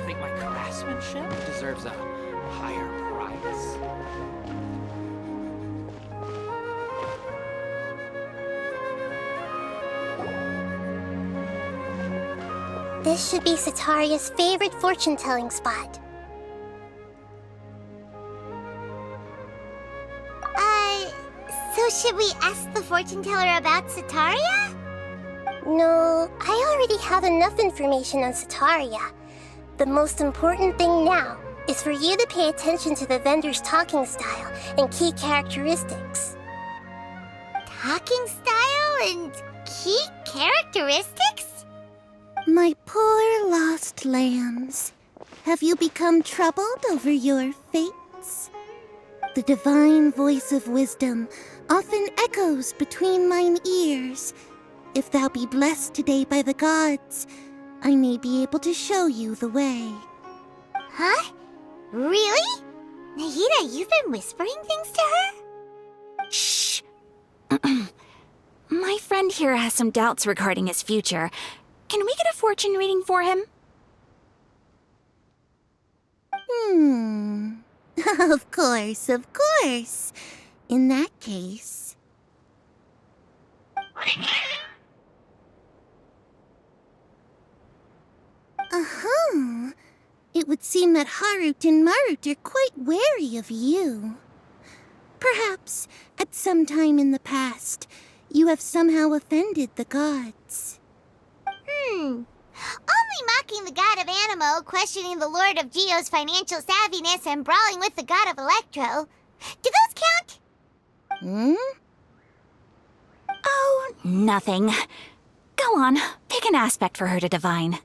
think my craftsmanship deserves a higher price? This should be Sataria's favorite fortune-telling spot. So should we ask the fortune teller about Sataria? No, I already have enough information on Sataria. The most important thing now is for you to pay attention to the vendor's talking style and key characteristics. Talking style and key characteristics? My poor lost lambs, have you become troubled over your fates? The divine voice of wisdom often echoes between mine ears. If thou be blessed today by the gods, I may be able to show you the way. Huh? Really? Nahida, you've been whispering things to her? Shh! My friend here has some doubts regarding his future. Can we get a fortune reading for him? Of course, of course. In that case... It would seem that Harut and Marut are quite wary of you. Perhaps, at some time in the past, you have somehow offended the gods. Only mocking the god of Animo, questioning the Lord of Geo's financial savviness, and brawling with the god of Electro. Do those count? Oh, nothing. Go on, pick an aspect for her to divine.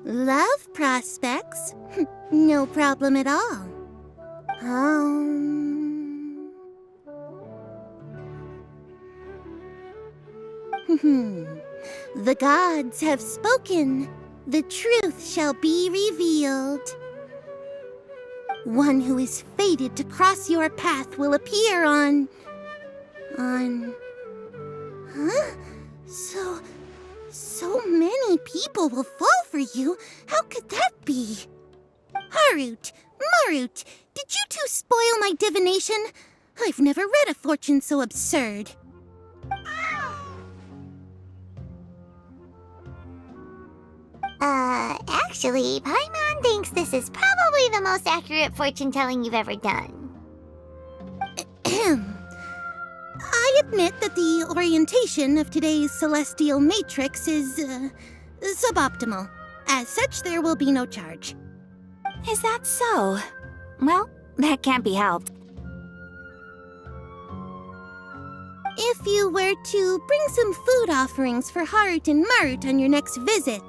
Love prospects? No problem at all. The gods have spoken. The truth shall be revealed. One who is fated to cross your path will appear on... Huh? So many people will fall for you. How could that be? Harut, Marut, did you two spoil my divination? I've never read a fortune so absurd. Actually, Paimon thinks this is probably the most accurate fortune-telling you've ever done. I admit that the orientation of today's celestial matrix is, suboptimal. As such, there will be no charge. Is that so? Well, that can't be helped. If you were to bring some food offerings for Harut and Marut on your next visit,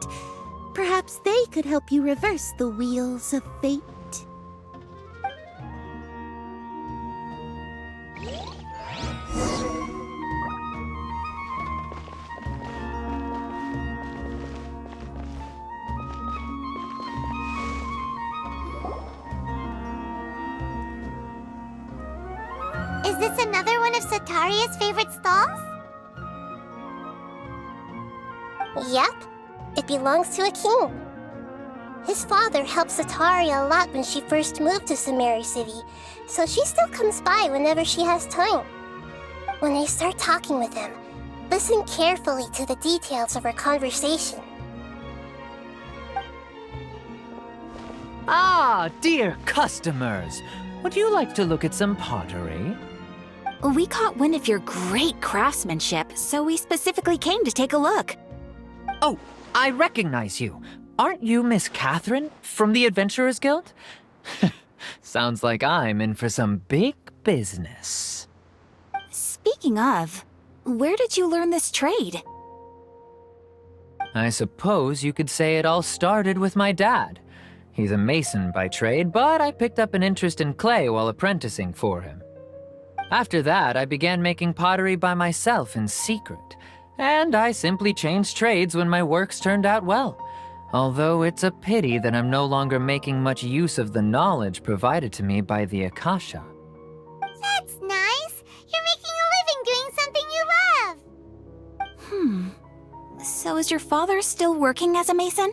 perhaps they could help you reverse the wheels of fate. Is this another one of Sataria's favorite stalls? Yep. It belongs to a king. His father helped Sataria a lot when she first moved to Samari City, so she still comes by whenever she has time. When I start talking with him, listen carefully to the details of our conversation. Ah, dear customers! Would you like to look at some pottery? We caught wind of your great craftsmanship, so we specifically came to take a look. Oh, I recognize you. Aren't you Miss Catherine from the Adventurers Guild? Sounds like I'm in for some big business. Speaking of, where did you learn this trade? I suppose you could say it all started with my dad. He's a mason by trade, but I picked up an interest in clay while apprenticing for him. After that, I began making pottery by myself in secret, and I simply changed trades when my works turned out well. Although it's a pity that I'm no longer making much use of the knowledge provided to me by the Akasha. That's nice. You're making a living doing something you love. So is your father still working as a mason?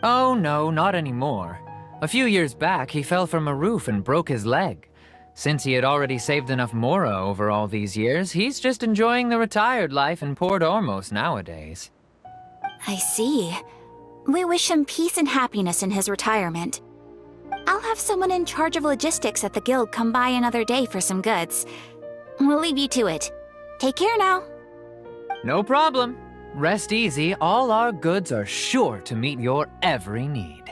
Oh no, not anymore. A few years back, he fell from a roof and broke his leg. Since he had already saved enough mora over all these years, he's just enjoying the retired life in Port Ormos nowadays. I see. We wish him peace and happiness in his retirement. I'll have someone in charge of logistics at the guild come by another day for some goods. We'll leave you to it. Take care now. No problem. Rest easy, all our goods are sure to meet your every need.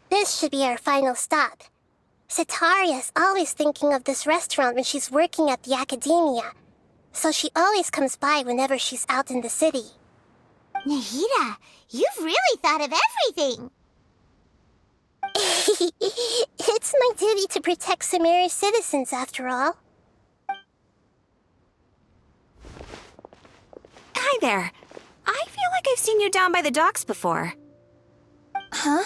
This should be our final stop. Sitaria's always thinking of this restaurant when she's working at the academia, so she always comes by whenever she's out in the city. Nahida, you've really thought of everything! It's my duty to protect Samira's citizens, after all. Hi there. I feel like I've seen you down by the docks before. Huh?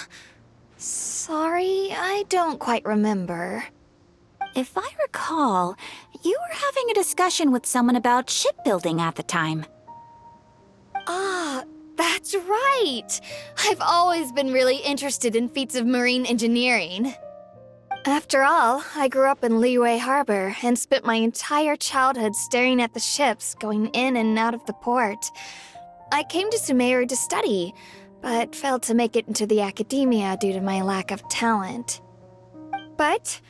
Sorry, I don't quite remember. If I recall, you were having a discussion with someone about shipbuilding at the time. Ah, that's right! I've always been really interested in feats of marine engineering. After all, I grew up in Liyue Harbor and spent my entire childhood staring at the ships going in and out of the port. I came to Sumeru to study, but failed to make it into the academia due to my lack of talent. But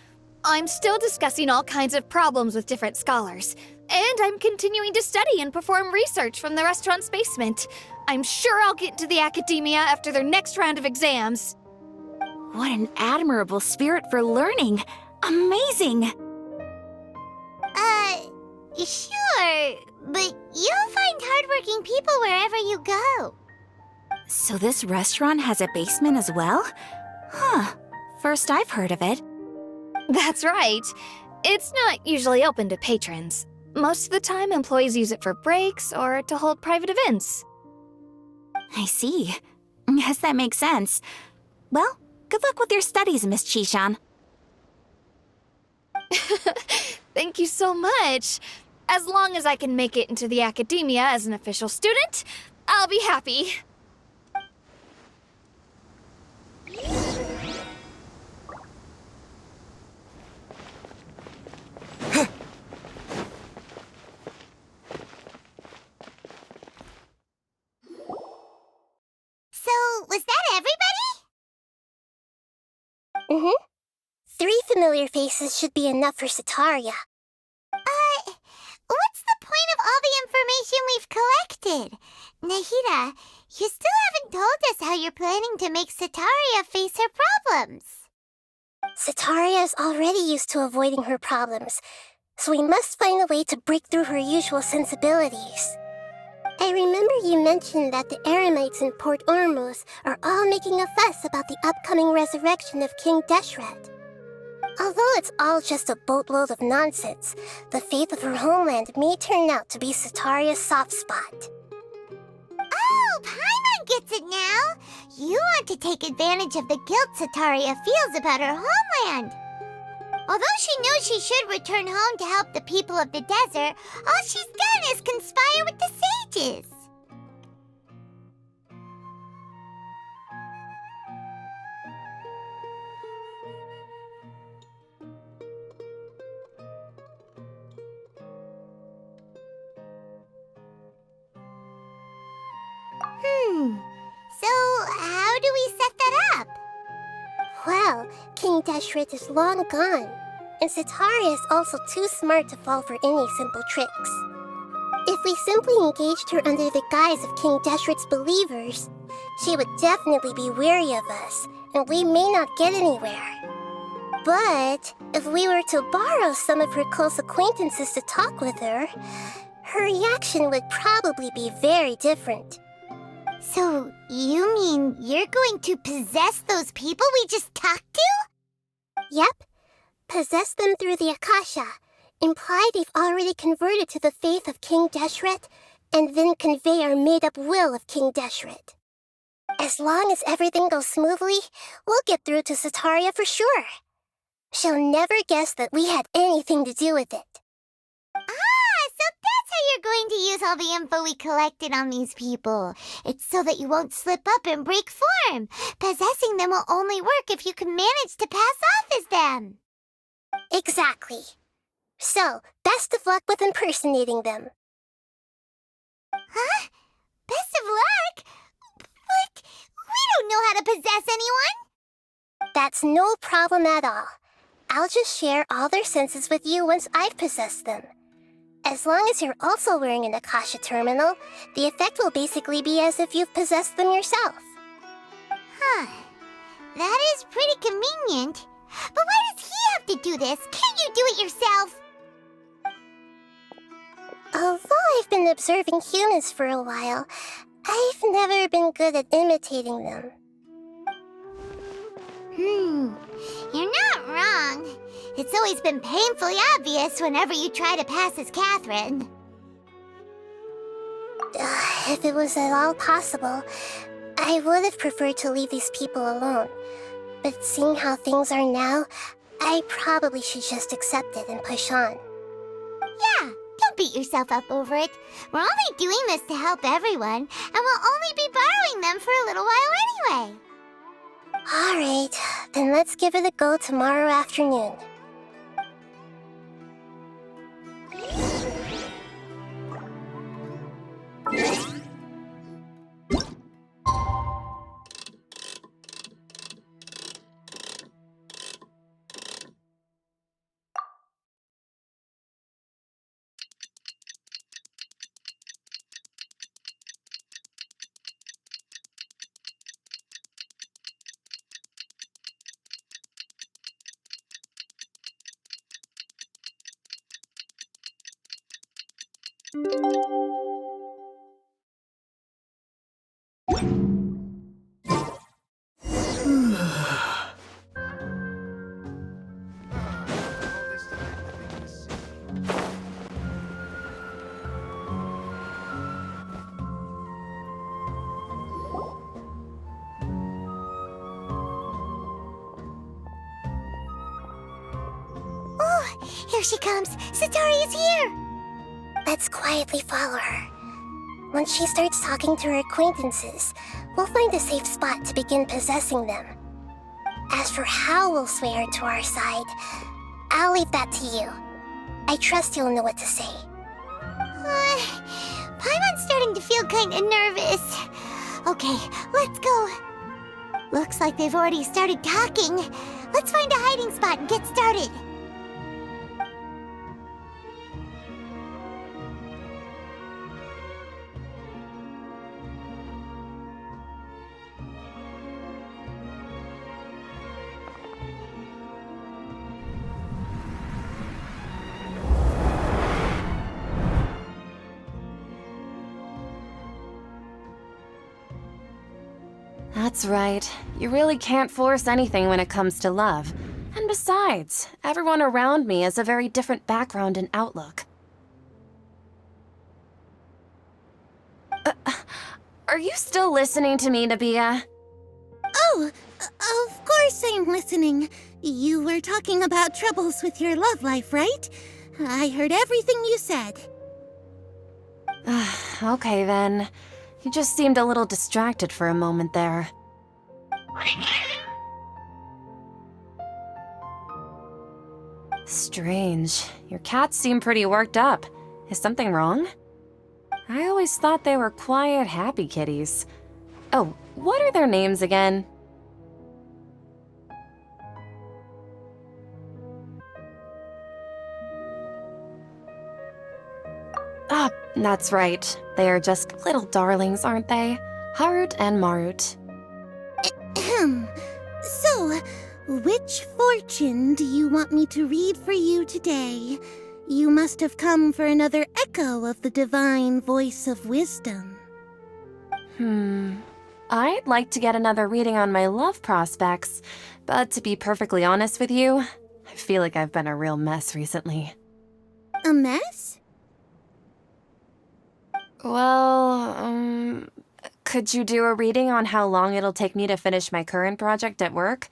I'm still discussing all kinds of problems with different scholars, and I'm continuing to study and perform research from the restaurant's basement. I'm sure I'll get into the academia after their next round of exams. What an admirable spirit for learning! Amazing! Sure, but you'll find hardworking people wherever you go. So this restaurant has a basement as well? Huh. First I've heard of it. That's right. It's not usually open to patrons. Most of the time, employees use it for breaks or to hold private events. I see. Yes, that makes sense. Well, good luck with your studies, Miss Chishan. Thank you so much. As long as I can make it into the academia as an official student, I'll be happy. So, was that everybody? 3 familiar faces should be enough for Sitaria. What's the point of all the information we've collected? Nahida, you still haven't told us how you're planning to make Sitaria face her problems. Sitaria is already used to avoiding her problems, so we must find a way to break through her usual sensibilities. I remember you mentioned that the Eremites in Port Ormos are all making a fuss about the upcoming resurrection of King Deshret. Although it's all just a boatload of nonsense, the fate of her homeland may turn out to be Sitaria's soft spot. Oh, Paimon gets it now! You want to take advantage of the guilt Sitaria feels about her homeland! Although she knows she should return home to help the people of the desert, all she's done is conspire with the sages. So how do we set that up? Well, King Deshret is long gone, and Sitaria is also too smart to fall for any simple tricks. If we simply engaged her under the guise of King Deshret's believers, she would definitely be wary of us, and we may not get anywhere. But if we were to borrow some of her close acquaintances to talk with her, her reaction would probably be very different. So, you mean you're going to possess those people we just talked to? Yep. Possess them through the Akasha. Imply they've already converted to the faith of King Deshret, and then convey our made-up will of King Deshret. As long as everything goes smoothly, we'll get through to Sitaria for sure. She'll never guess that we had anything to do with it. So that's how you're going to use all the info we collected on these people. It's so that you won't slip up and break form. Possessing them will only work if you can manage to pass off as them. Exactly. So, best of luck with impersonating them. Huh? Best of luck? But we don't know how to possess anyone. That's no problem at all. I'll just share all their senses with you once I've possessed them. As long as you're also wearing an Akasha terminal, the effect will basically be as if you've possessed them yourself. Huh. That is pretty convenient. But why does he have to do this? Can't you do it yourself? Although I've been observing humans for a while, I've never been good at imitating them. You're not wrong. It's always been painfully obvious whenever you try to pass as Catherine. If it was at all possible, I would have preferred to leave these people alone. But seeing how things are now, I probably should just accept it and push on. Yeah, don't beat yourself up over it. We're only doing this to help everyone, and we'll only be borrowing them for a little while anyway. Alright, then let's give it a go tomorrow afternoon. Here she comes! Sitaria is here! Let's quietly follow her. Once she starts talking to her acquaintances, we'll find a safe spot to begin possessing them. As for how we'll sway her to our side, I'll leave that to you. I trust you'll know what to say. Paimon's starting to feel kinda nervous. Okay, let's go. Looks like they've already started talking. Let's find a hiding spot and get started. That's right. You really can't force anything when it comes to love. And besides, everyone around me has a very different background and outlook. Are you still listening to me, Nabia? Oh, of course course I'm listening. You were talking about troubles with your love life, right? I heard everything you said. Okay then. You just seemed a little distracted for a moment there. Strange. Your cats seem pretty worked up. Is something wrong? I always thought they were quiet, happy kitties. Oh, what are their names again? Ah, that's right. They are just little darlings, aren't they? Harut and Marut. Ahem. So, which fortune do you want me to read for you today? You must have come for another echo of the divine voice of wisdom. I'd like to get another reading on my love prospects, but to be perfectly honest with you, I feel like I've been a real mess recently. A mess? Well, could you do a reading on how long it'll take me to finish my current project at work?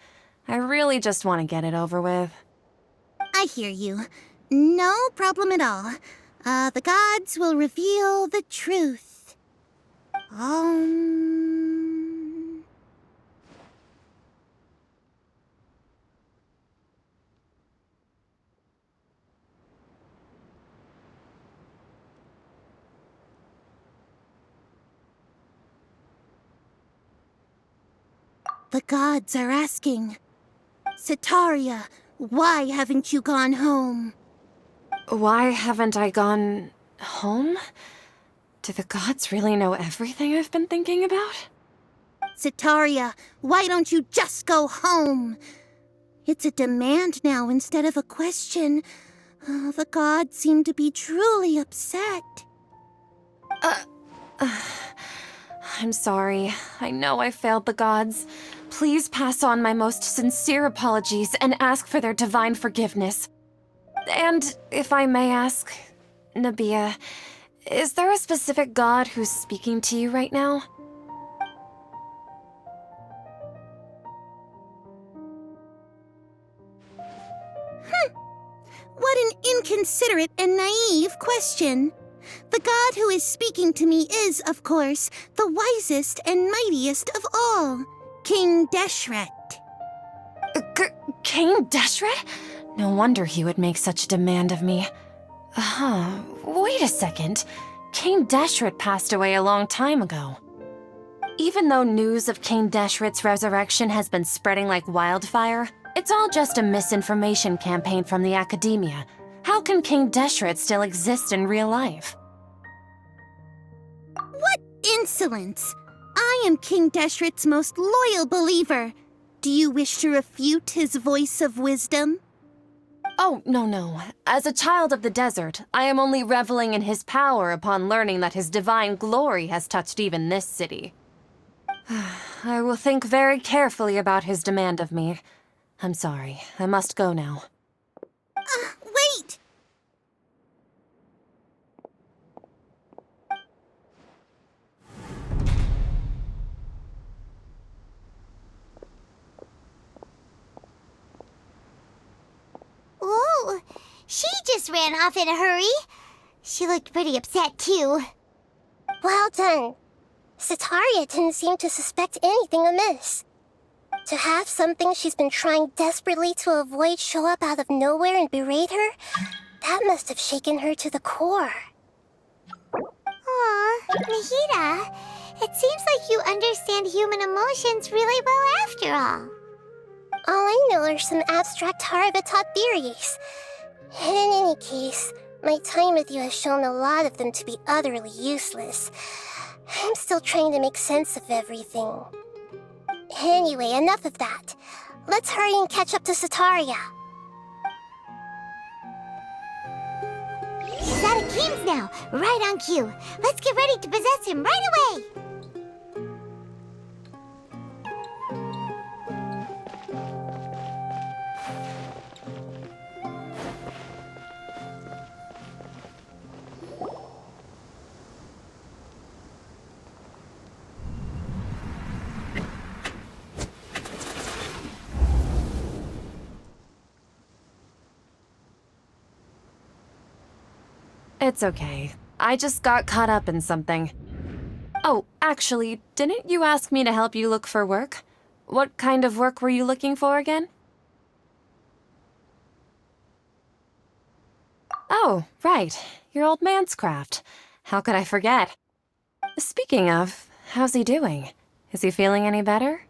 I really just want to get it over with. I hear you. No problem at all. The gods will reveal the truth. The gods are asking, Setaria, why haven't you gone home? Why haven't I gone home? Do the gods really know everything I've been thinking about? Setaria, why don't you just go home? It's a demand now instead of a question. The gods seem to be truly upset. I'm sorry. I know I failed the gods. Please pass on my most sincere apologies and ask for their divine forgiveness. And if I may ask, Nabia, is there a specific god who's speaking to you right now? What an inconsiderate and naive question. The god who is speaking to me is, of course, the wisest and mightiest of all, King Deshret. King Deshret? No wonder he would make such a demand of me. Wait a second. King Deshret passed away a long time ago. Even though news of King Deshret's resurrection has been spreading like wildfire, it's all just a misinformation campaign from the academia. How can King Deshret still exist in real life? What insolence! I am King Deshret's most loyal believer. Do you wish to refute his voice of wisdom? Oh, no. As a child of the desert, I am only reveling in his power upon learning that his divine glory has touched even this city. I will think very carefully about his demand of me. I'm sorry. I must go now. Wait! Ooh, she just ran off in a hurry. She looked pretty upset, too. Well done. Setaria didn't seem to suspect anything amiss. To have something she's been trying desperately to avoid show up out of nowhere and berate her, that must have shaken her to the core. Aw, Nahida, it seems like you understand human emotions really well after all. All I know are some abstract Harabatot theories. And in any case, my time with you has shown a lot of them to be utterly useless. I'm still trying to make sense of everything. Anyway, enough of that. Let's hurry and catch up to Setaria. He's out of games now, right on cue. Let's get ready to possess him right away! It's okay. I just got caught up in something. Oh, actually, didn't you ask me to help you look for work? What kind of work were you looking for again? Oh, right. Your old man's craft. How could I forget? Speaking of, how's he doing? Is he feeling any better?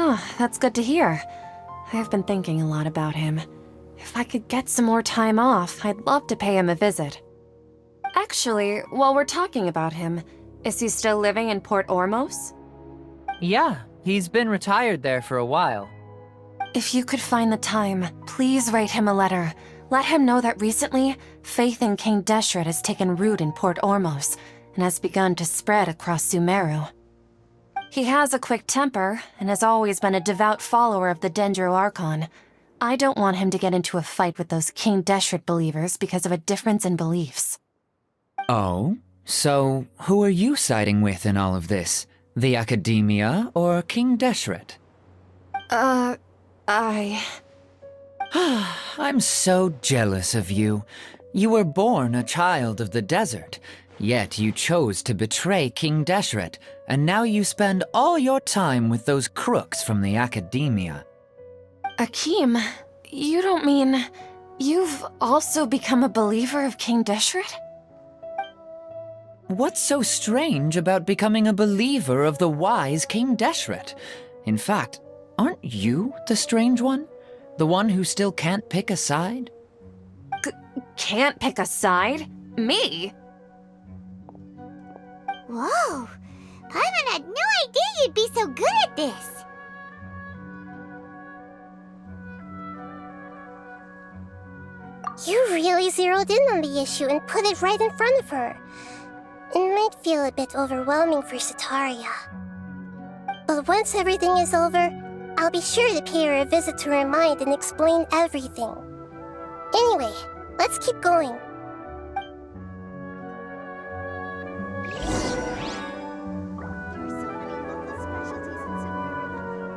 Oh, that's good to hear. I've been thinking a lot about him. If I could get some more time off, I'd love to pay him a visit. Actually, while we're talking about him, is he still living in Port Ormos? Yeah, he's been retired there for a while. If you could find the time, please write him a letter. Let him know that recently, faith in King Deshret has taken root in Port Ormos and has begun to spread across Sumeru. He has a quick temper and has always been a devout follower of the Dendro Archon. I don't want him to get into a fight with those King Deshret believers because of a difference in beliefs. Oh? So, who are you siding with in all of this? The Academia or King Deshret? I'm so jealous of you. You were born a child of the desert, yet you chose to betray King Deshret, and now you spend all your time with those crooks from the Academia. Akeem, you don't mean you've also become a believer of King Deshret? What's so strange about becoming a believer of the wise King Deshret? In fact, aren't you the strange one? The one who still can't pick a side? Can't pick a side? Me? Whoa! Paimon had no idea you'd be so good at this! You really zeroed in on the issue and put it right in front of her. It might feel a bit overwhelming for Sataria. But once everything is over, I'll be sure to pay her a visit to remind and explain everything. Anyway, let's keep going.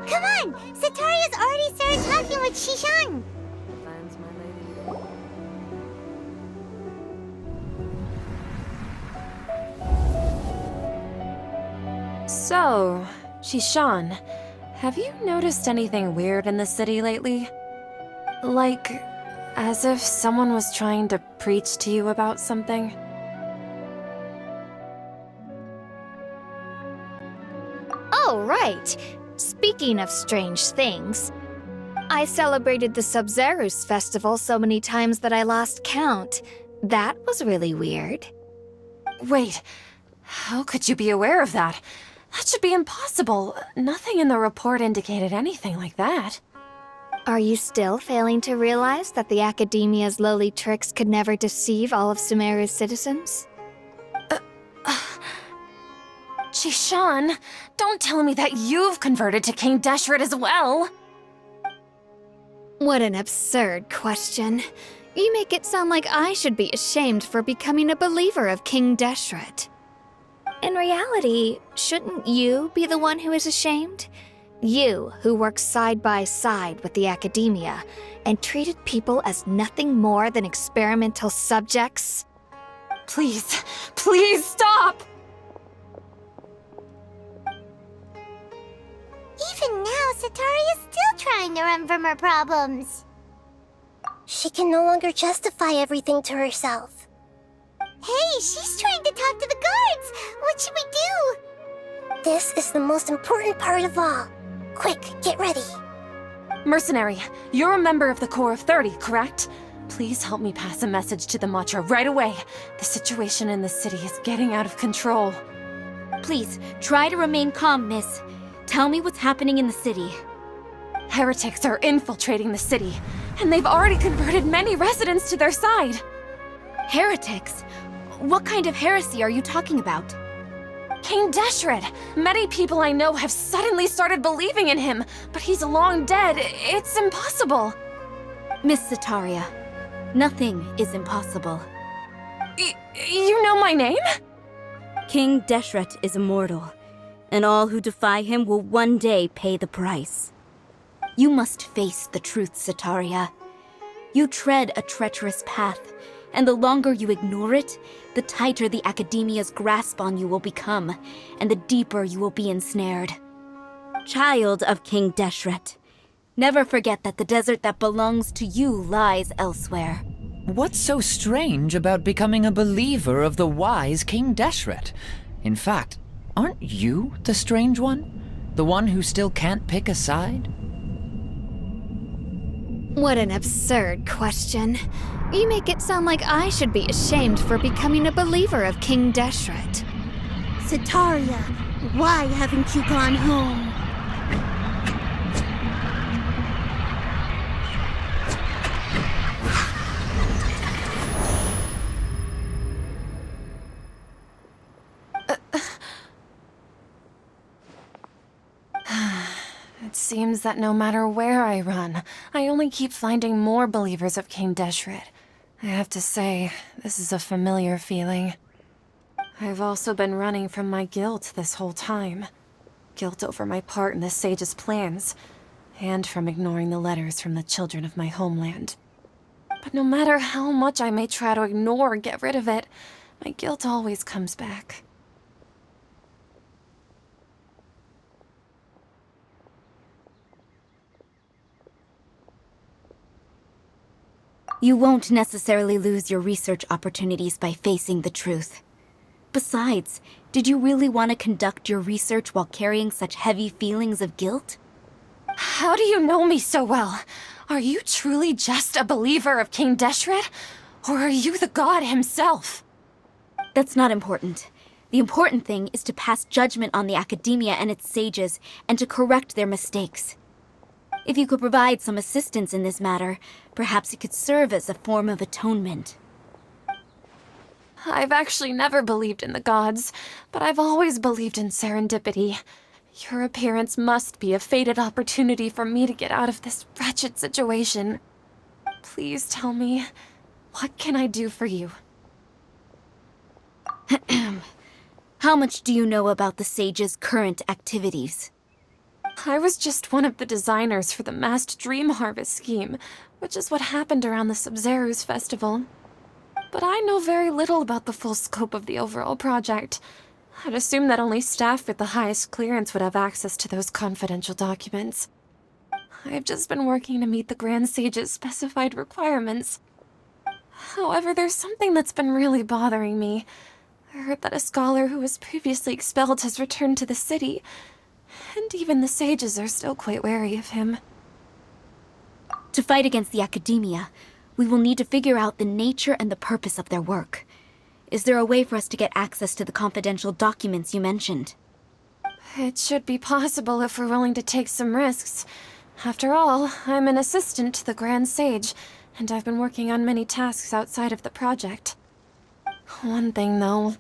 Come on! Sataria's already started talking with Shishan! So, Shishan, have you noticed anything weird in the city lately? Like, as if someone was trying to preach to you about something? Oh, right. Speaking of strange things, I celebrated the Sub-Zerus festival so many times that I lost count. That was really weird. Wait, how could you be aware of that? That should be impossible. Nothing in the report indicated anything like that. Are you still failing to realize that the Academia's lowly tricks could never deceive all of Sumeru's citizens? Shishan, don't tell me that you've converted to King Deshret as well! What an absurd question. You make it sound like I should be ashamed for becoming a believer of King Deshret. In reality, shouldn't you be the one who is ashamed? You, who works side by side with the academia and treated people as nothing more than experimental subjects? Please, please stop! Even now, Sataria's still trying to run from her problems. She can no longer justify everything to herself. Hey, she's trying to talk to the guards! What should we do? This is the most important part of all. Quick, get ready. Mercenary, you're a member of the Corps of 30, correct? Please help me pass a message to the Matcha right away. The situation in the city is getting out of control. Please, try to remain calm, miss. Tell me what's happening in the city. Heretics are infiltrating the city, and they've already converted many residents to their side. Heretics? What kind of heresy are you talking about? King Deshret! Many people I know have suddenly started believing in him, but he's long dead. It's impossible. Miss Sataria, nothing is impossible. You know my name? King Deshret is immortal, and all who defy him will one day pay the price. You must face the truth, Sataria. You tread a treacherous path, and the longer you ignore it, the tighter the Academia's grasp on you will become, and the deeper you will be ensnared. Child of King Deshret, never forget that the desert that belongs to you lies elsewhere. What's so strange about becoming a believer of the wise King Deshret? In fact, aren't you the strange one? The one who still can't pick a side? What an absurd question. You make it sound like I should be ashamed for becoming a believer of King Deshret. Sataria, why haven't you gone home? It seems that no matter where I run, I only keep finding more believers of King Deshret. I have to say, this is a familiar feeling. I've also been running from my guilt this whole time. Guilt over my part in the Sage's plans, and from ignoring the letters from the children of my homeland. But no matter how much I may try to ignore or get rid of it, my guilt always comes back. You won't necessarily lose your research opportunities by facing the truth. Besides, did you really want to conduct your research while carrying such heavy feelings of guilt? How do you know me so well? Are you truly just a believer of King Deshret? Or are you the god himself? That's not important. The important thing is to pass judgment on the Academia and its sages, and to correct their mistakes. If you could provide some assistance in this matter, perhaps it could serve as a form of atonement. I've actually never believed in the gods, but I've always believed in serendipity. Your appearance must be a fated opportunity for me to get out of this wretched situation. Please tell me, what can I do for you? How much do you know about the sage's current activities? I was just one of the designers for the massed dream harvest scheme, which is what happened around the Sub-Zeru's festival. But I know very little about the full scope of the overall project. I'd assume that only staff with the highest clearance would have access to those confidential documents. I've just been working to meet the Grand Sage's specified requirements. However, there's something that's been really bothering me. I heard that a scholar who was previously expelled has returned to the city, and even the sages are still quite wary of him. To fight against the Academia, we will need to figure out the nature and the purpose of their work. Is there a way for us to get access to the confidential documents you mentioned? It should be possible if we're willing to take some risks. After all, I'm an assistant to the Grand Sage, and I've been working on many tasks outside of the project. One thing, though,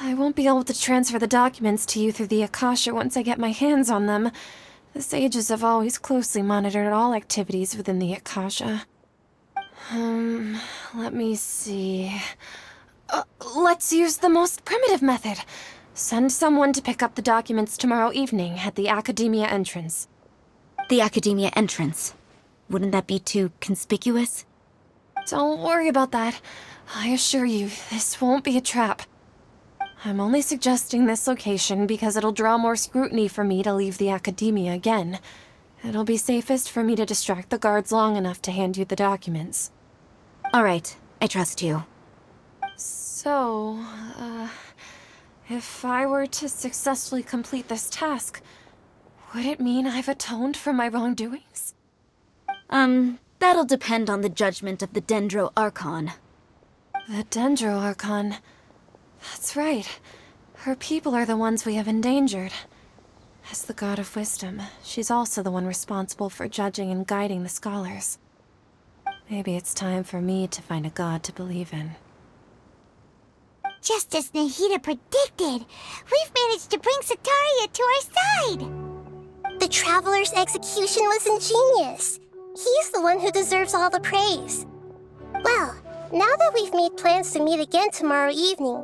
I won't be able to transfer the documents to you through the Akasha once I get my hands on them. The sages have always closely monitored all activities within the Akasha. Let me see. Let's use the most primitive method. Send someone to pick up the documents tomorrow evening at the Academia entrance. The Academia entrance. Wouldn't that be too conspicuous? Don't worry about that. I assure you, this won't be a trap. I'm only suggesting this location because it'll draw more scrutiny for me to leave the Academia again. It'll be safest for me to distract the guards long enough to hand you the documents. All right, I trust you. So, if I were to successfully complete this task, would it mean I've atoned for my wrongdoings? That'll depend on the judgment of the Dendro Archon. The Dendro Archon. That's right. Her people are the ones we have endangered. As the God of Wisdom, she's also the one responsible for judging and guiding the scholars. Maybe it's time for me to find a god to believe in. Just as Nahida predicted, we've managed to bring Sataria to our side! The Traveler's execution was ingenious. He's the one who deserves all the praise. Well, now that we've made plans to meet again tomorrow evening,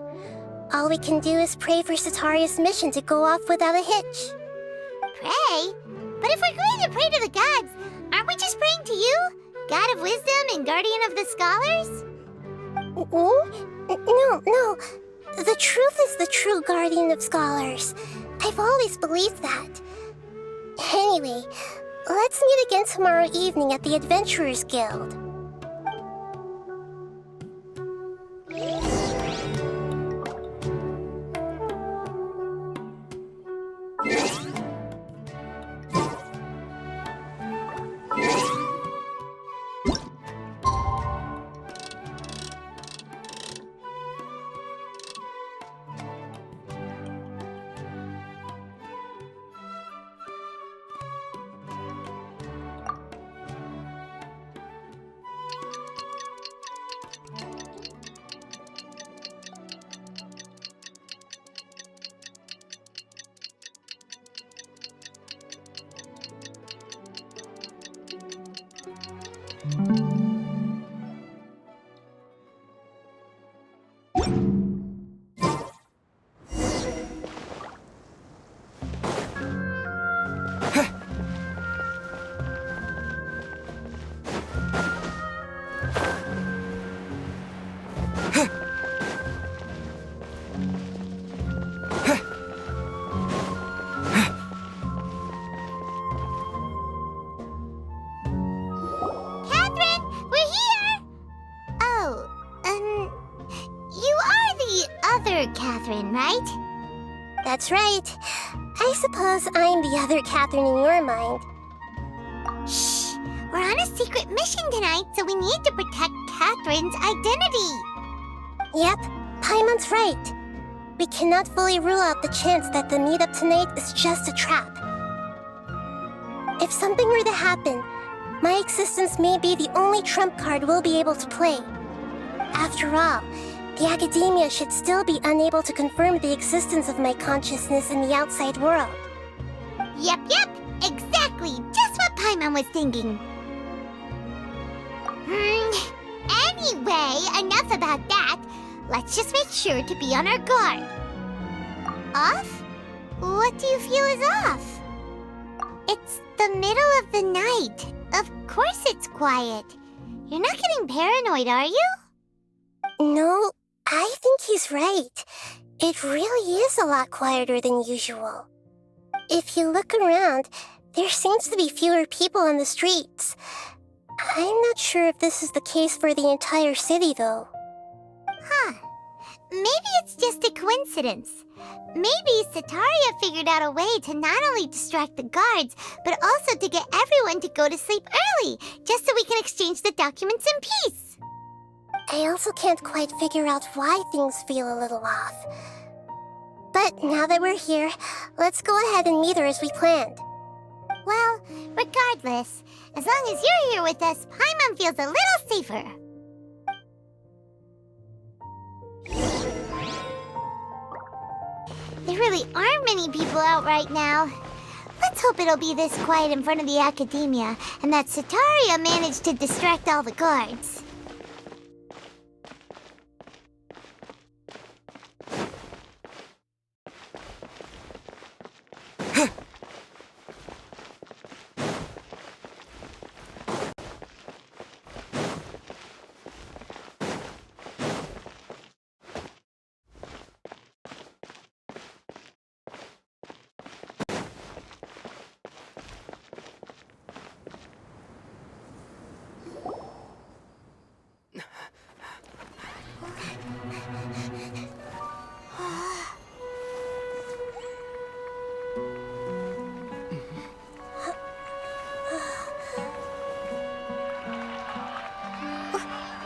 all we can do is pray for Sataria's mission to go off without a hitch. Pray? But if we're going to pray to the gods, aren't we just praying to you? God of Wisdom and Guardian of the Scholars? No. The truth is the true Guardian of Scholars. I've always believed that. Anyway, let's meet again tomorrow evening at the Adventurers Guild. Catherine, right? That's right. I suppose I'm the other Catherine in your mind. Shh! We're on a secret mission tonight, so we need to protect Catherine's identity. Yep, Paimon's right. We cannot fully rule out the chance that the meetup tonight is just a trap. If something were to happen, my existence may be the only trump card we'll be able to play. After all, the Academia should still be unable to confirm the existence of my consciousness in the outside world. Yep, exactly, just what Paimon was thinking. Anyway, enough about that. Let's just make sure to be on our guard. Off? What do you feel is off? It's the middle of the night. Of course it's quiet. You're not getting paranoid, are you? No, I think he's right. It really is a lot quieter than usual. If you look around, there seems to be fewer people on the streets. I'm not sure if this is the case for the entire city, though. Huh. Maybe it's just a coincidence. Maybe Sataria figured out a way to not only distract the guards, but also to get everyone to go to sleep early, just so we can exchange the documents in peace. I also can't quite figure out why things feel a little off. But now that we're here, let's go ahead and meet her as we planned. Well, regardless, as long as you're here with us, Paimon feels a little safer. There really aren't many people out right now. Let's Let's hope it'll be this quiet in front of the Academia, and that Sataria managed to distract all the guards.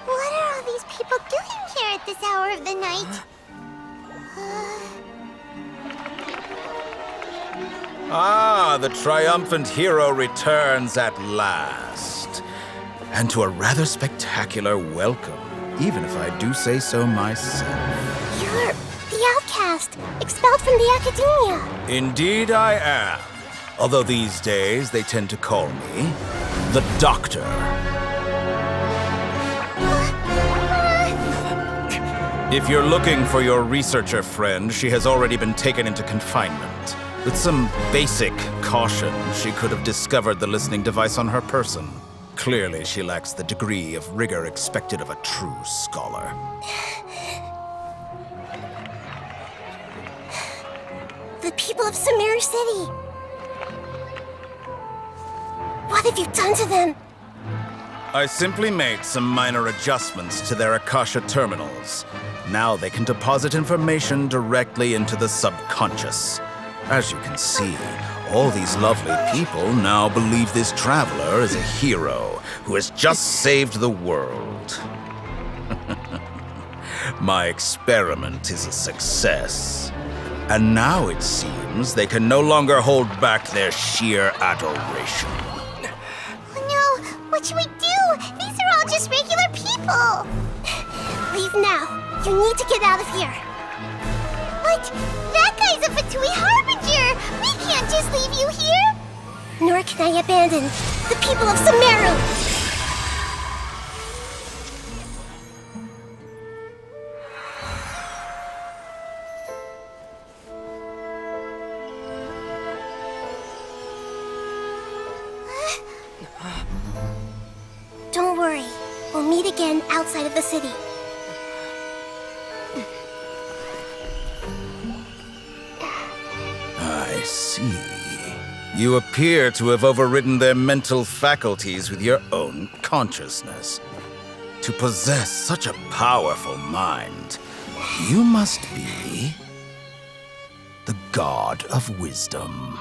What are all these people doing here at this hour of the night? Ah, the triumphant hero returns at last. And to a rather spectacular welcome, even if I do say so myself. You're the outcast, expelled from the Academia. Indeed I am. Although these days they tend to call me the Doctor. If you're looking for your researcher friend, she has already been taken into confinement. With some basic caution, she could have discovered the listening device on her person. Clearly, she lacks the degree of rigor expected of a true scholar. The people of Sumeru City. What have you done to them? I simply made some minor adjustments to their Akasha terminals. Now they can deposit information directly into the subconscious. As you can see, all these lovely people now believe this traveler is a hero who has just saved the world. My experiment is a success. And now it seems they can no longer hold back their sheer adoration. Oh no, what should we do? These are all just regular people. Leave now. You need to get out of here. But that guy's a Fatui Harbinger. We can't just leave you here. Nor can I abandon the people of Sumeru. Don't worry. We'll meet again outside of the city. I see. You appear to have overridden their mental faculties with your own consciousness. To possess such a powerful mind, you must be the god of wisdom.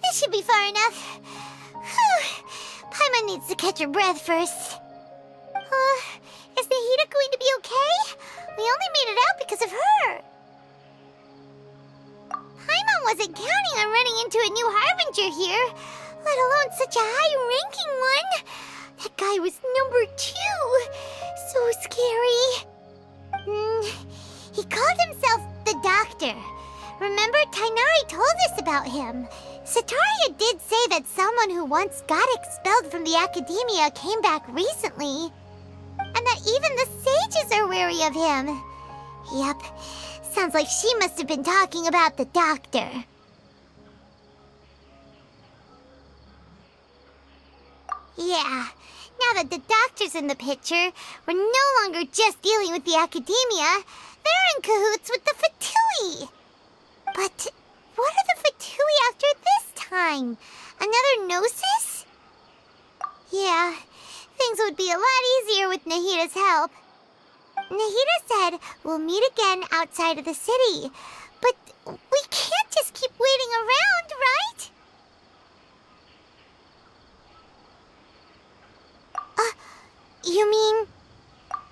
This should be far enough. Paimon needs to catch her breath first. Is Nahida going to be okay? We only made it out because of her. Paimon wasn't counting on running into a new Harbinger here, let alone such a high-ranking one. That guy was number 2. So scary. He called himself the Doctor. Remember, Tainari told us about him. Sataria did say that someone who once got expelled from the Academia came back recently. And that even the sages are wary of him. Yep, sounds like she must have been talking about the Doctor. Yeah, now that the Doctor's in the picture, we're no longer just dealing with the Academia. They're in cahoots with the Fatui. But what are the Fatui after this time? Another Gnosis? Yeah, things would be a lot easier with Nahida's help. Nahida said we'll meet again outside of the city. But we can't just keep waiting around, right? You mean...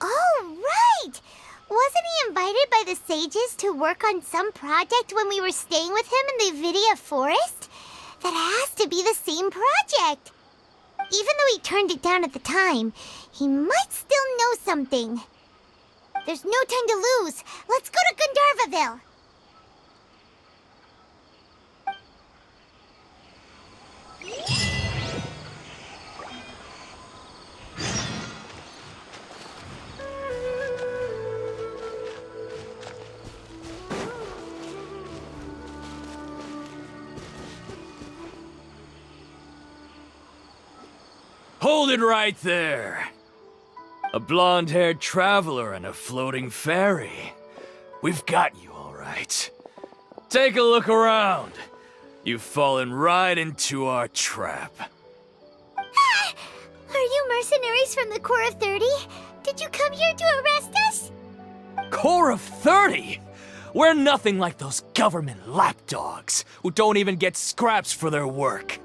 Oh, right! Wasn't he invited by the sages to work on some project when we were staying with him in the Vidia forest? That has to be the same project. Even though he turned it down at the time, he might still know something. There's no time to lose. Let's go to Gandharvaville. Hold it right there. A blonde-haired traveler and a floating fairy. We've got you all right. Take a look around. You've fallen right into our trap. Ah! Are you mercenaries from the Corps of 30? Did you come here to arrest us? Corps of 30? We're nothing like those government lapdogs who don't even get scraps for their work.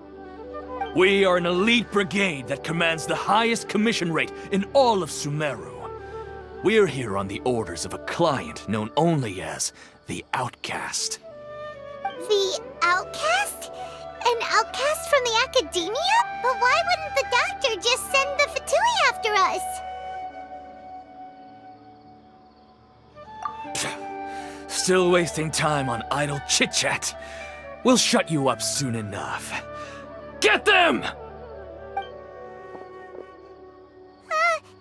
We are an elite brigade that commands the highest commission rate in all of Sumeru. We're here on the orders of a client known only as the Outcast. The Outcast? An outcast from the academia? But why wouldn't the doctor just send the Fatui after us? Still wasting time on idle chit-chat. We'll shut you up soon enough. Get them!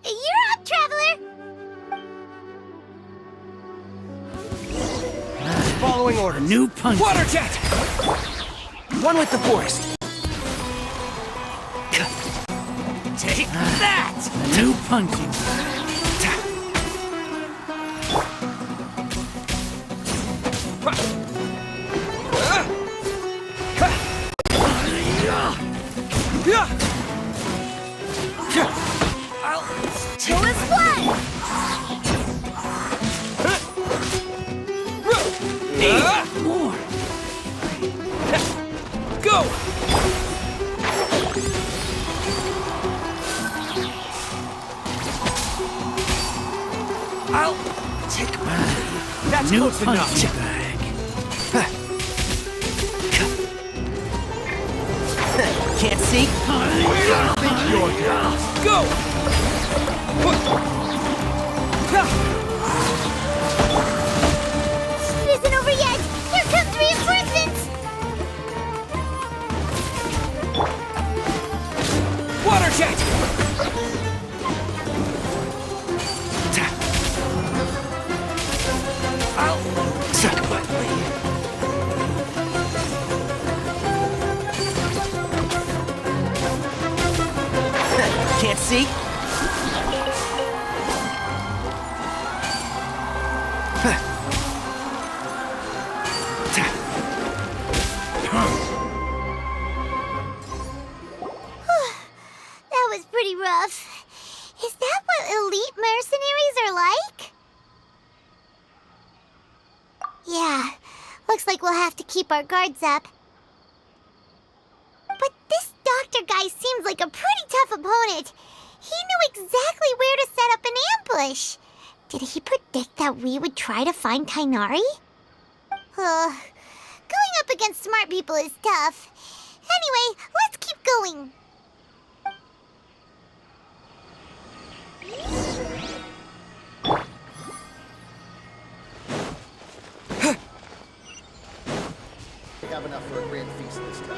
You're up, traveler! Following order. New punch. Water jet! One with the forest. Take that! New punching. More. Go! I'll take my... That's New close enough. punching bag. Can't see? Go! It isn't over yet! Here comes reinforcements! Water jet! Can't see? That was pretty rough. Is that what elite mercenaries are like? Yeah, looks like we'll have to keep our guards up. But this doctor guy seems like a pretty tough opponent. He knew exactly where to set up an ambush. Did he predict that we would try to find Tainari? Going up against smart people is tough. Anyway, let's keep going. We have enough for a grand feast this time.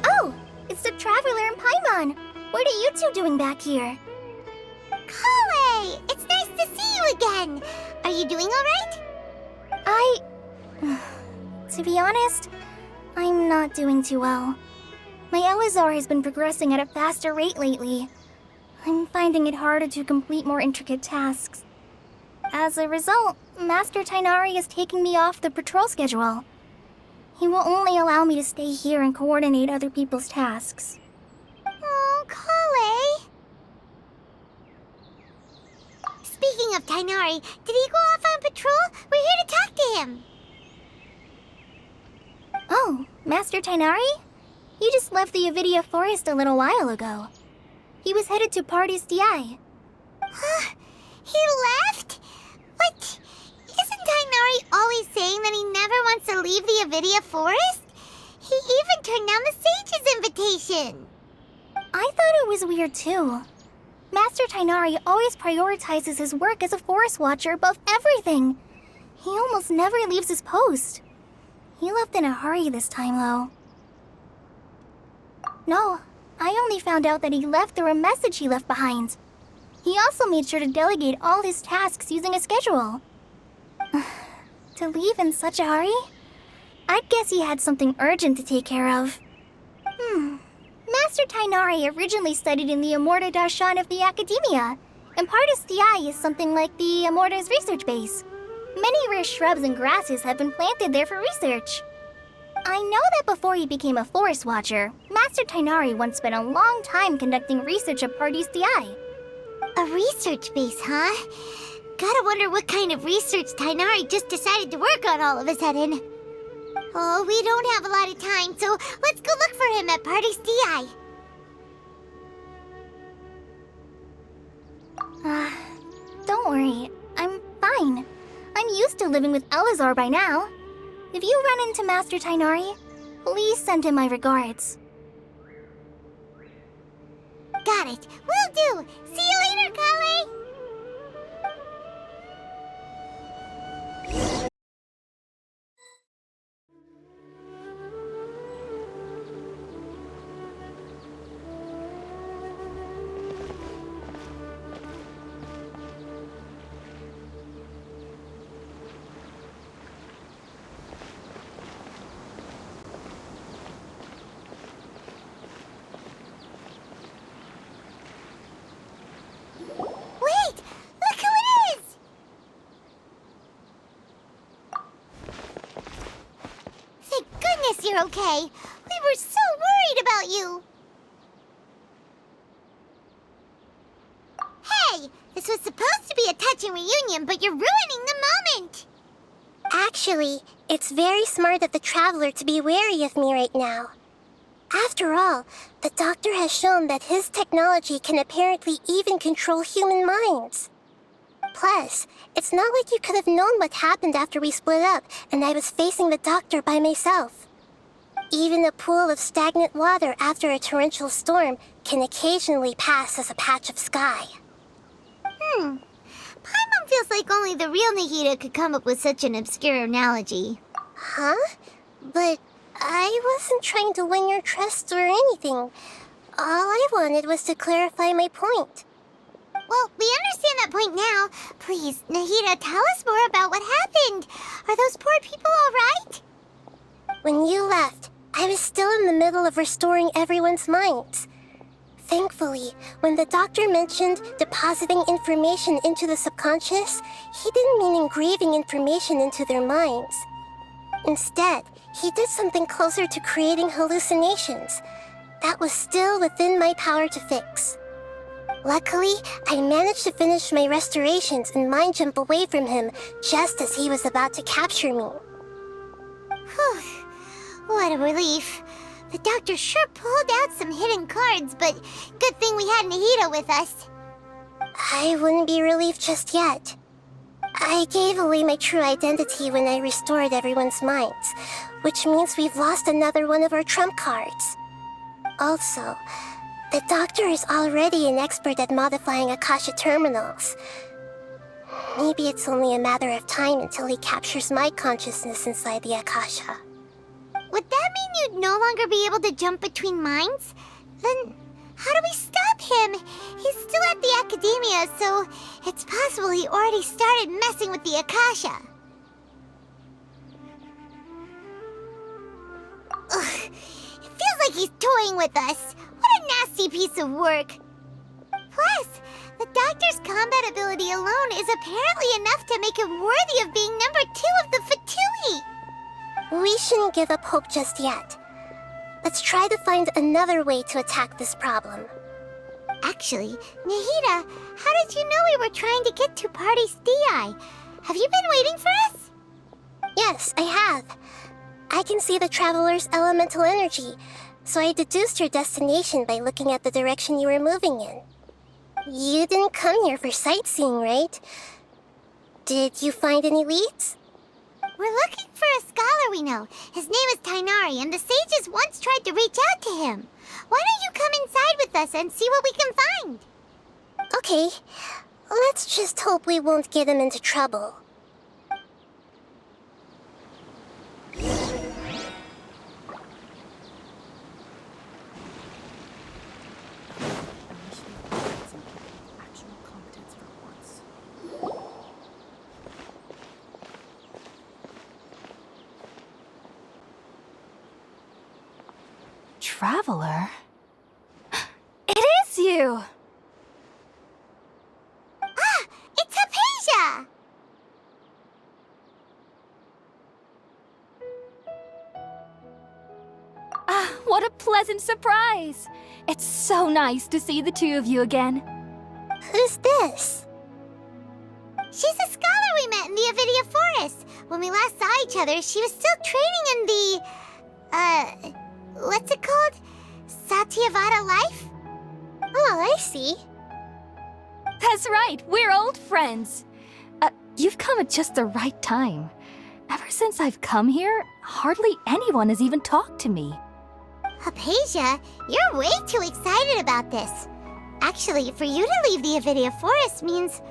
Oh, it's the Traveler and Paimon. What are you two doing back here? Kale! It's nice to see you again. Are you doing all right? To be honest, I'm not doing too well. My Elazar has been progressing at a faster rate lately. I'm finding it harder to complete more intricate tasks. As a result, Master Tainari is taking me off the patrol schedule. He will only allow me to stay here and coordinate other people's tasks. Oh, Kale! Speaking of Tainari, did he go off on patrol? We're here to talk to him. Oh, Master Tainari? He just left the Avidia forest a little while ago. He was headed to Party's DI. Huh? He left? But isn't Tainari always saying that he never wants to leave the Avidia forest? He even turned down the sage's invitation. I thought it was weird too. Master Tainari always prioritizes his work as a forest watcher above everything. He almost never leaves his post. He left in a hurry this time, though. No, I only found out that he left through a message he left behind. He also made sure to delegate all his tasks using a schedule. To leave in such a hurry? I'd guess he had something urgent to take care of. Master Tainari originally studied in the Amorta Darshan of the Academia, and Partis DI is something like the Amorta's research base. Many rare shrubs and grasses have been planted there for research. I know that before he became a forest watcher, Master Tainari once spent a long time conducting research at Partis DI. A research base, huh? Gotta wonder what kind of research Tainari just decided to work on all of a sudden. Oh, we don't have a lot of time, so let's go look for him at Party's DI. Don't worry. I'm fine. I'm used to living with Elazar by now. If you run into Master Tainari, please send him my regards. Got it. Will do. See you later, Kale. You're okay. We were so worried about you. Hey, this was supposed to be a touching reunion, but you're ruining the moment. Actually, it's very smart of the Traveler to be wary of me right now. After all, the Doctor has shown that his technology can apparently even control human minds. Plus, it's not like you could have known what happened after we split up and I was facing the Doctor by myself. Even a pool of stagnant water after a torrential storm can occasionally pass as a patch of sky. Paimon feels like only the real Nahida could come up with such an obscure analogy. Huh? But I wasn't trying to win your trust or anything. All I wanted was to clarify my point. Well, we understand that point now. Please, Nahida, tell us more about what happened. Are those poor people all right? When you left, I was still in the middle of restoring everyone's minds. Thankfully, when the Doctor mentioned depositing information into the subconscious, he didn't mean engraving information into their minds. Instead, he did something closer to creating hallucinations. That was still within my power to fix. Luckily, I managed to finish my restorations and mind jump away from him just as he was about to capture me. Whew. What a relief. The Doctor sure pulled out some hidden cards, but good thing we had Nahida with us. I wouldn't be relieved just yet. I gave away my true identity when I restored everyone's minds, which means we've lost another one of our trump cards. Also, the Doctor is already an expert at modifying Akasha terminals. Maybe it's only a matter of time until he captures my consciousness inside the Akasha. Would that mean you'd no longer be able to jump between minds? Then how do we stop him? He's still at the Academia, so it's possible he already started messing with the Akasha. Ugh, it feels like he's toying with us. What a nasty piece of work. Plus, the Doctor's combat ability alone is apparently enough to make him worthy of being number 2 of the Fatui. We shouldn't give up hope just yet. Let's try to find another way to attack this problem. Actually, Nahida, how did you know we were trying to get to Party's DI? Have you been waiting for us? Yes, I have. I can see the Traveler's elemental energy, So I deduced your destination by looking at the direction you were moving in. You didn't come here for sightseeing, right? Did you find any leads? We're looking for a scholar we know. His name is Tainari, and the sages once tried to reach out to him. Why don't you come inside with us and see what we can find? Okay, let's just hope we won't get him into trouble. Traveler? It is you! Ah, it's Hypatia! Ah, what a pleasant surprise! It's so nice to see the two of you again. Who's this? She's a scholar we met in the Avidia Forest. When we last saw each other, she was still training in the... what's it called? Satyavada life? Oh, I see. That's right, we're old friends. You've come at just the right time. Ever since I've come here, hardly anyone has even talked to me. Hypatia, you're way too excited about this. Actually, for you to leave the Avidia Forest means...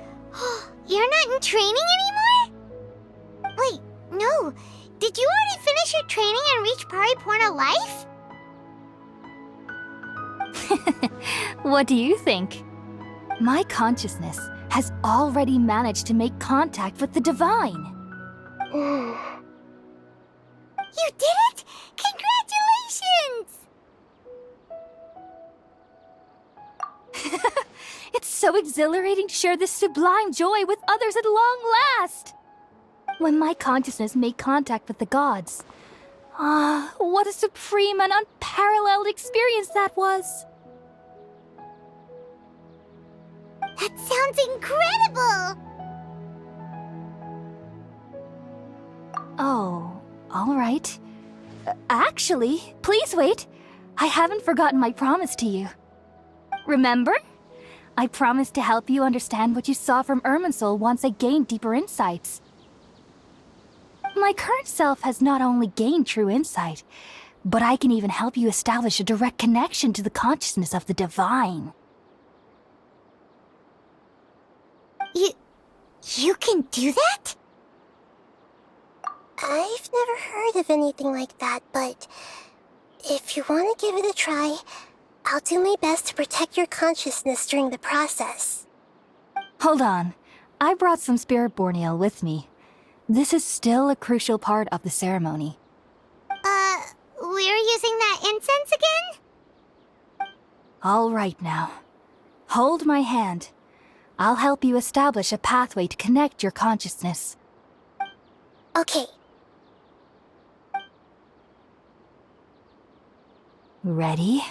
you're not in training anymore? Wait, no. Did you already finish your training and reach Paripurna life? What do you think? My consciousness has already managed to make contact with the divine. Hmm. You did it! Congratulations! It's so exhilarating to share this sublime joy with others at long last! When my consciousness made contact with the gods, what a supreme and unparalleled experience that was! That sounds incredible! Oh, all right. Actually, please wait. I haven't forgotten my promise to you. Remember? I promised to help you understand what you saw from Irminsul once I gained deeper insights. My current self has not only gained true insight, but I can even help you establish a direct connection to the consciousness of the divine. You can do that? I've never heard of anything like that, but if you want to give it a try, I'll do my best to protect your consciousness during the process. Hold on. I brought some spirit borneal with me. This is still a crucial part of the ceremony. We're using that incense again? All right now. Hold my hand. I'll help you establish a pathway to connect your consciousness. Okay. Ready?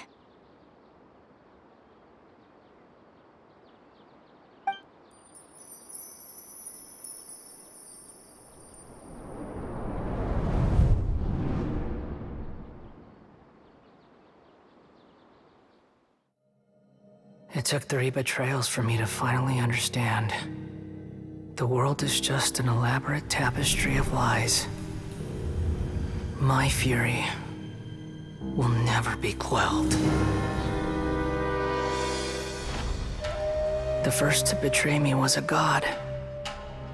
It took 3 betrayals for me to finally understand. The world is just an elaborate tapestry of lies. My fury will never be quelled. The first to betray me was a god.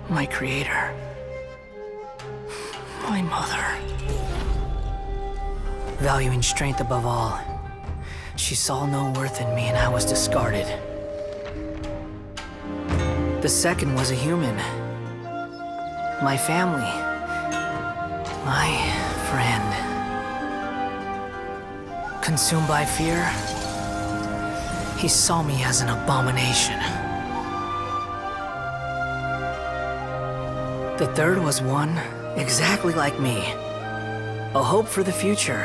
My creator. My mother. Valuing strength above all, she saw no worth in me and I was discarded. The second was a human. My family. My friend. Consumed by fear, he saw me as an abomination. The third was one exactly like me. A hope for the future.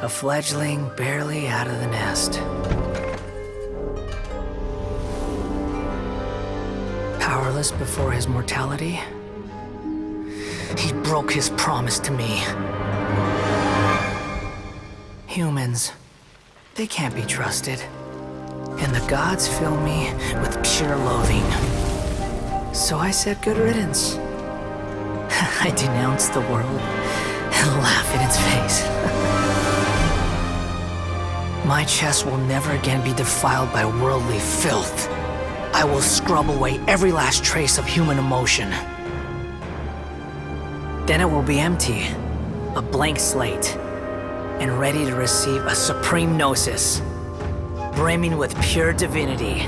A fledgling barely out of the nest. Powerless before his mortality, he broke his promise to me. Humans, they can't be trusted. And the gods fill me with pure loathing. So I said good riddance. I denounce the world and laugh in its face. My chest will never again be defiled by worldly filth. I will scrub away every last trace of human emotion. Then it will be empty, a blank slate, and ready to receive a supreme gnosis, brimming with pure divinity.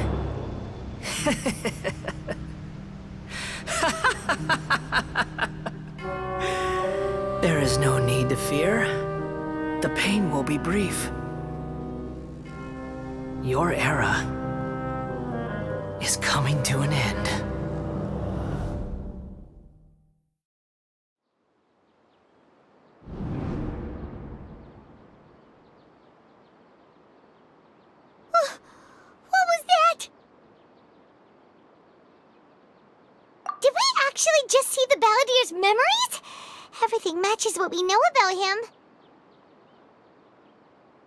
There is no need to fear. The pain will be brief. Your era is coming to an end. What was that? Did we actually just see the Balladier's memories? Everything matches what we know about him.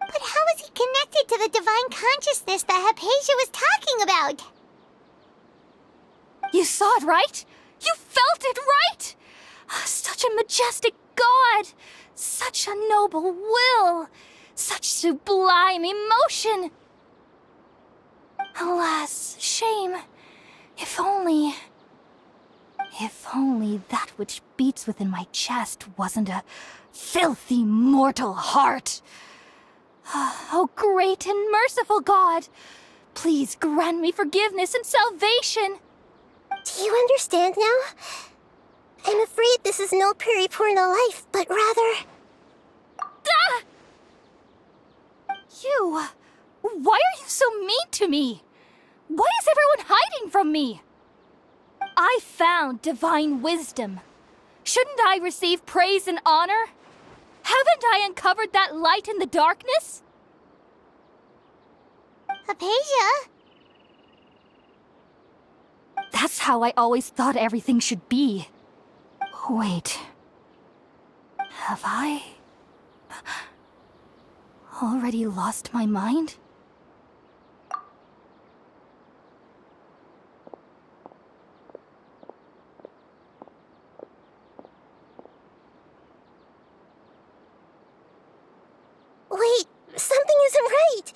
But how is he connected to the divine consciousness that Hypatia was talking about? You saw it, right? You felt it, right? Such a majestic god! Such a noble will! Such sublime emotion! Alas, shame. If only that which beats within my chest wasn't a filthy mortal heart. Oh, great and merciful God! Please grant me forgiveness and salvation! Do you understand now? I'm afraid this is no Peripurna life, but rather... Ah! You... Why are you so mean to me? Why is everyone hiding from me? I found divine wisdom. Shouldn't I receive praise and honor? Haven't I uncovered that light in the darkness? Hypatia? That's how I always thought everything should be. Wait. Have I... already lost my mind? Wait, something isn't right.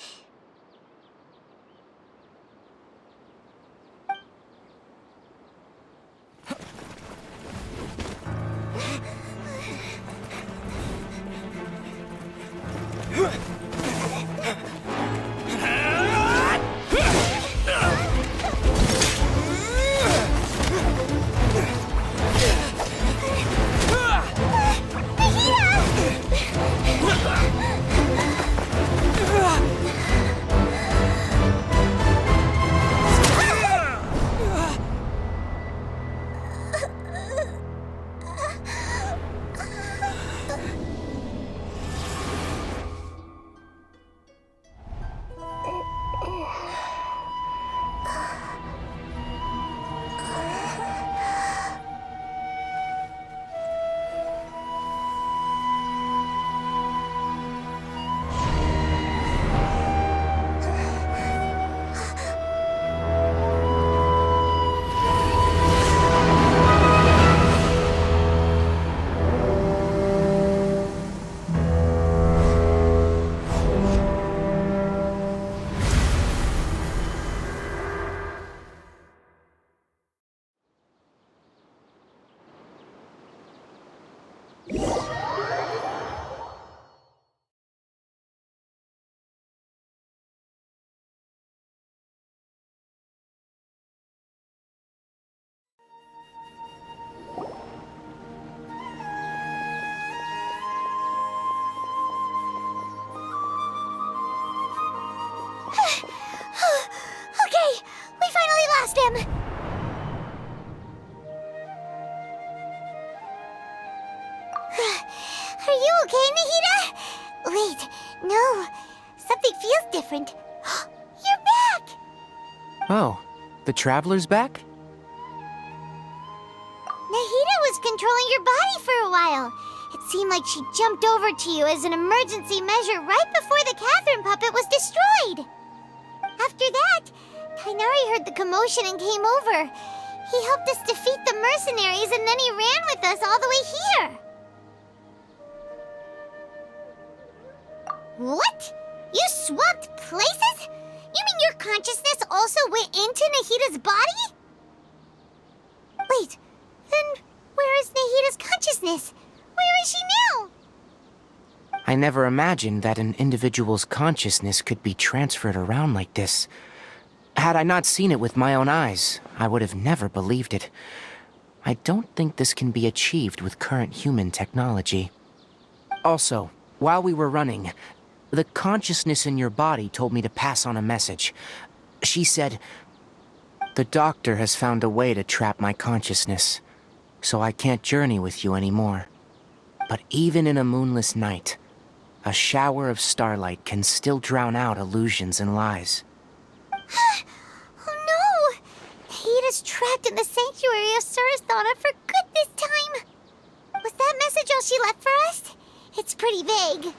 Okay, we finally lost him! Are you okay, Nahida? Wait, no. Something feels different. You're back! Oh, the Traveler's back? Nahida was controlling your body for a while. It seemed like she jumped over to you as an emergency measure right before the Catherine puppet was destroyed. After that, Tainari heard the commotion and came over. He helped us defeat the mercenaries and then he ran with us all the way here. What? You swapped places? You mean your consciousness also went into Nahida's body? Wait, then where is Nahida's consciousness? Where is she now? I never imagined that an individual's consciousness could be transferred around like this. Had I not seen it with my own eyes, I would have never believed it. I don't think this can be achieved with current human technology. Also, while we were running, the consciousness in your body told me to pass on a message. She said, "The doctor has found a way to trap my consciousness, so I can't journey with you anymore. But even in a moonless night, a shower of starlight can still drown out illusions and lies." Oh no! Nahida's trapped in the sanctuary of Surasthana for good this time. Was that message all she left for us? It's pretty vague.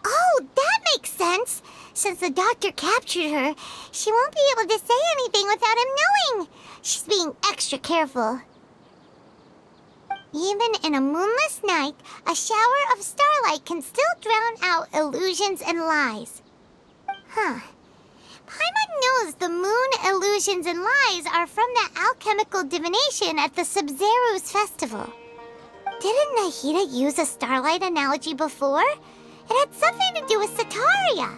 Oh, that makes sense. Since the doctor captured her, she won't be able to say anything without him knowing. She's being extra careful. Even in a moonless night, a shower of starlight can still drown out illusions and lies. Huh. Paimon knows the moon illusions and lies are from that alchemical divination at the Sub-Zero's festival. Didn't Nahida use a starlight analogy before? It had something to do with Sataria.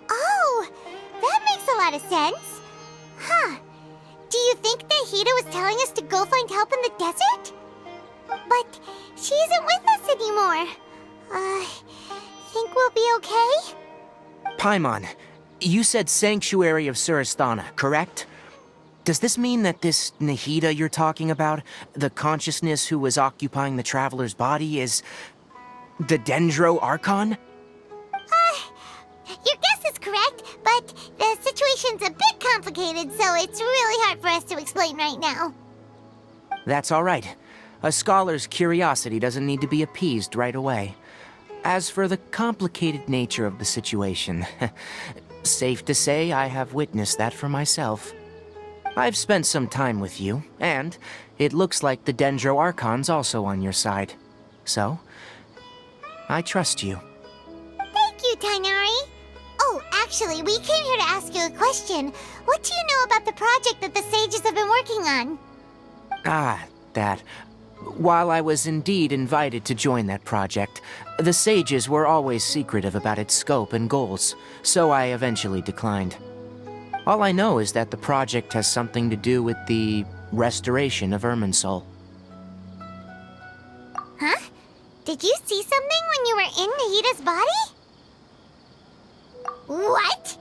Oh, that makes a lot of sense. Huh. Do you think Nahida was telling us to go find help in the desert? But she isn't with us anymore. Think we'll be okay? Paimon, you said Sanctuary of Surasthana, correct? Does this mean that this Nahida you're talking about, the consciousness who was occupying the traveler's body, is the Dendro Archon? Your guess is correct, but the situation's a bit complicated, so it's really hard for us to explain right now. That's all right. A scholar's curiosity doesn't need to be appeased right away. As for the complicated nature of the situation, safe to say I have witnessed that for myself. I've spent some time with you, and it looks like the Dendro Archon's also on your side. So, I trust you. Thank you, Tainari. Oh, actually, we came here to ask you a question. What do you know about the project that the sages have been working on? That. While I was indeed invited to join that project, the sages were always secretive about its scope and goals, so I eventually declined. All I know is that the project has something to do with the restoration of Irminsul. Huh? Did you see something when you were in Nahida's body? What?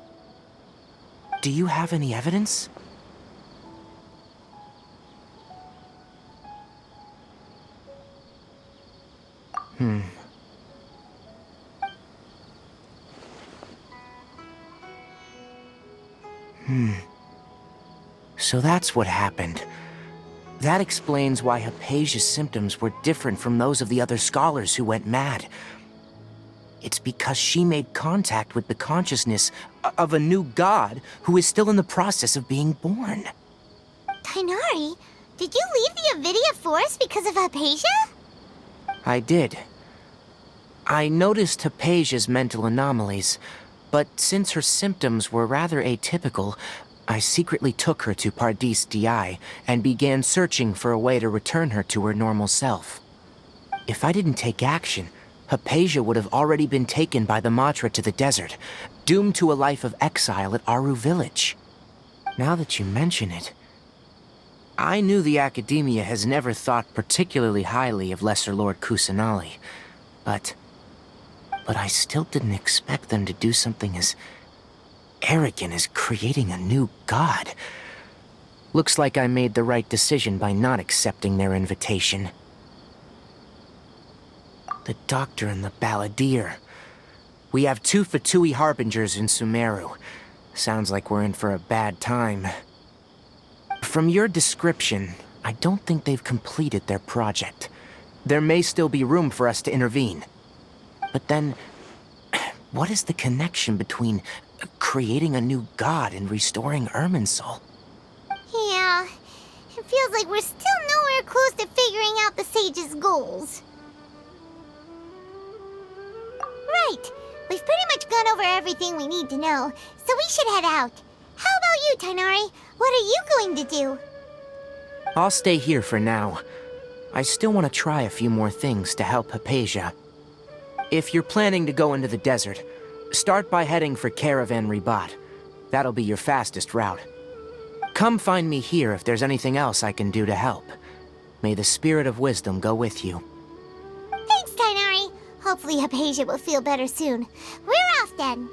Do you have any evidence? So that's what happened. That explains why Hypatia's symptoms were different from those of the other scholars who went mad. It's because she made contact with the consciousness of a new god who is still in the process of being born. Tainari, did you leave the Avidia Forest because of Hypatia? I did. I noticed Hypatia's mental anomalies, but since her symptoms were rather atypical, I secretly took her to Pardis Di and began searching for a way to return her to her normal self. If I didn't take action, Hypatia would have already been taken by the Matra to the desert, doomed to a life of exile at Aru Village. Now that you mention it, I knew the Academia has never thought particularly highly of Lesser Lord Kusanali, but I still didn't expect them to do something as arrogant as creating a new god. Looks like I made the right decision by not accepting their invitation. The doctor and the balladeer. We have 2 Fatui Harbingers in Sumeru. Sounds like we're in for a bad time. From your description, I don't think they've completed their project. There may still be room for us to intervene. But then, what is the connection between creating a new god and restoring Irminsul? Yeah, it feels like we're still nowhere close to figuring out the sage's goals. Right, we've pretty much gone over everything we need to know, so we should head out. How about you, Tighnari? What are you going to do? I'll stay here for now. I still want to try a few more things to help Hypatia. If you're planning to go into the desert, start by heading for Caravan Ribat. That'll be your fastest route. Come find me here if there's anything else I can do to help. May the spirit of wisdom go with you. Thanks, Tighnari. Hopefully Hypatia will feel better soon. We're off then.